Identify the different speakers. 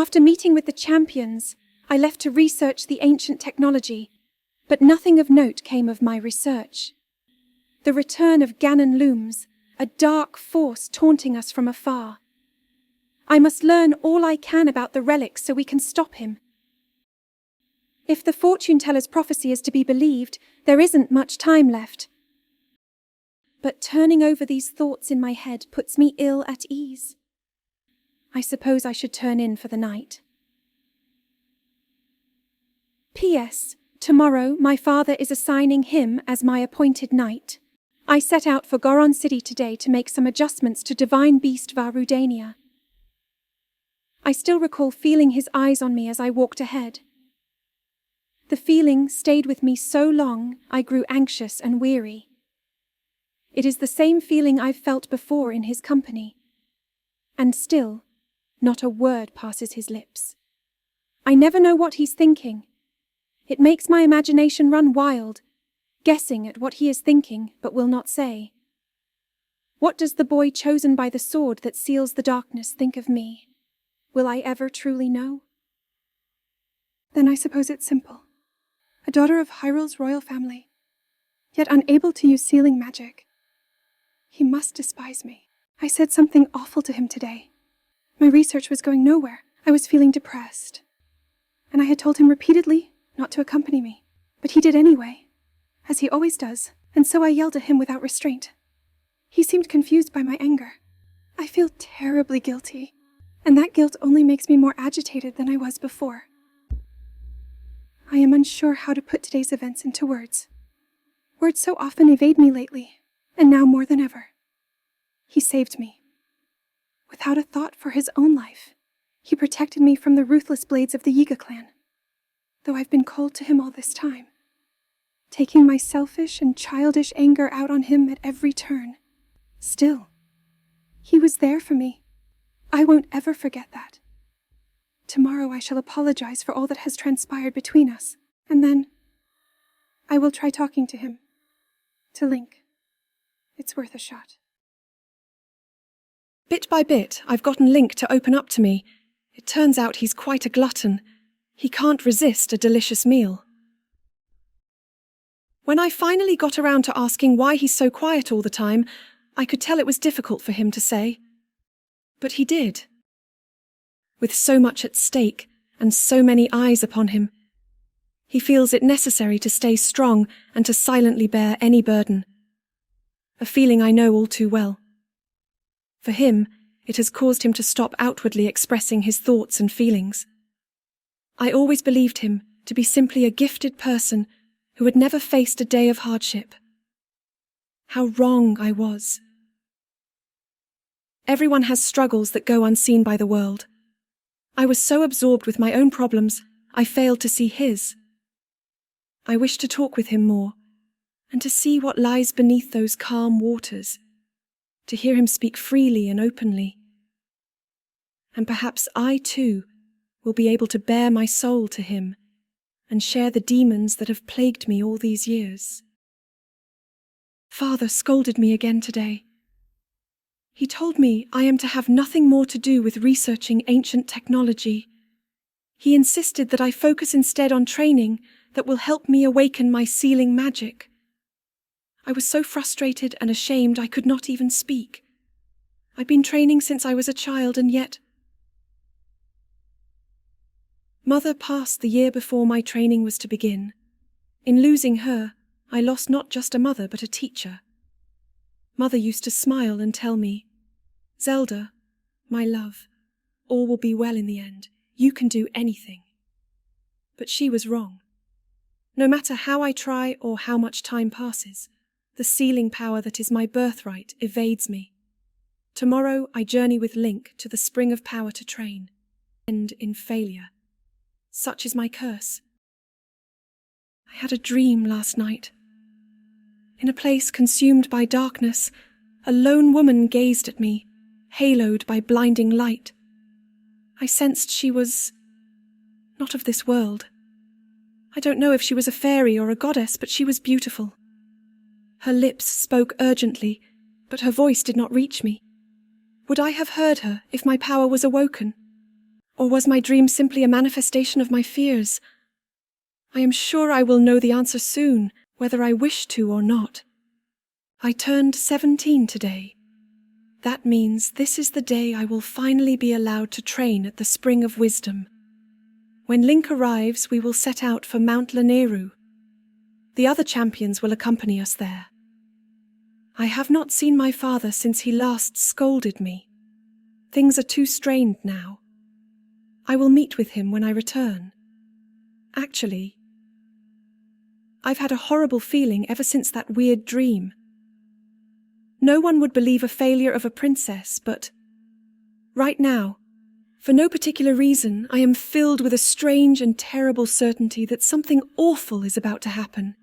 Speaker 1: After meeting with the champions, I left to research the ancient technology, but nothing of note came of my research. The return of Ganon looms, a dark force taunting us from afar. I must learn all I can about the relics so we can stop him. If the fortune-teller's prophecy is to be believed, there isn't much time left. But turning over these thoughts in my head puts me ill at ease. I suppose I should turn in for the night. P.S. Tomorrow my father is assigning him as my appointed knight. I set out for Goron City today to make some adjustments to Divine Beast Varudania. I still recall feeling his eyes on me as I walked ahead. The feeling stayed with me so long I grew anxious and weary. It is the same feeling I've felt before in his company. And still, not a word passes his lips. I never know what he's thinking. It makes my imagination run wild, guessing at what he is thinking but will not say. What does the boy chosen by the sword that seals the darkness think of me? Will I ever truly know?
Speaker 2: Then I suppose it's simple. A daughter of Hyrule's royal family, yet unable to use sealing magic. He must despise me. I said something awful to him today. My research was going nowhere. I was feeling depressed. And I had told him repeatedly not to accompany me. But he did anyway, as he always does, and so I yelled at him without restraint. He seemed confused by my anger. I feel terribly guilty, and that guilt only makes me more agitated than I was before. I am unsure how to put today's events into words. Words so often evade me lately, and now more than ever. He saved me. Without a thought for his own life, he protected me from the ruthless blades of the Yiga clan, though I've been cold to him all this time, taking my selfish and childish anger out on him at every turn. Still, he was there for me. I won't ever forget that. Tomorrow I shall apologize for all that has transpired between us, and then I will try talking to him. To Link. It's worth a shot.
Speaker 3: Bit by bit, I've gotten Link to open up to me. It turns out he's quite a glutton. He can't resist a delicious meal. When I finally got around to asking why he's so quiet all the time, I could tell it was difficult for him to say. But he did. With so much at stake, and so many eyes upon him, he feels it necessary to stay strong and to silently bear any burden. A feeling I know all too well. For him, it has caused him to stop outwardly expressing his thoughts and feelings. I always believed him to be simply a gifted person who had never faced a day of hardship. How wrong I was. Everyone has struggles that go unseen by the world. I was so absorbed with my own problems, I failed to see his. I wish to talk with him more, and to see what lies beneath those calm waters, to hear him speak freely and openly. And perhaps I, too, will be able to bare my soul to him and share the demons that have plagued me all these years. Father scolded me again today. He told me I am to have nothing more to do with researching ancient technology. He insisted that I focus instead on training that will help me awaken my sealing magic. I was so frustrated and ashamed I could not even speak. I've been training since I was a child, and yet... Mother passed the year before my training was to begin. In losing her, I lost not just a mother but a teacher. Mother used to smile and tell me, "Zelda, my love, all will be well in the end. You can do anything." But she was wrong. No matter how I try or how much time passes, the sealing power that is my birthright evades me. Tomorrow I journey with Link to the spring of power to train, end in failure. Such is my curse. I had a dream last night. In a place consumed by darkness, a lone woman gazed at me, haloed by blinding light. I sensed she was not of this world. I don't know if she was a fairy or a goddess, but she was beautiful. Her lips spoke urgently, but her voice did not reach me. Would I have heard her if my power was awoken? Or was my dream simply a manifestation of my fears? I am sure I will know the answer soon, whether I wish to or not. I turned 17 today. That means this is the day I will finally be allowed to train at the Spring of Wisdom. When Link arrives, we will set out for Mount Lanayru. The other champions will accompany us there. I have not seen my father since he last scolded me. Things are too strained now. I will meet with him when I return. Actually, I've had a horrible feeling ever since that weird dream. No one would believe a failure of a princess, but right now, for no particular reason, I am filled with a strange and terrible certainty that something awful is about to happen.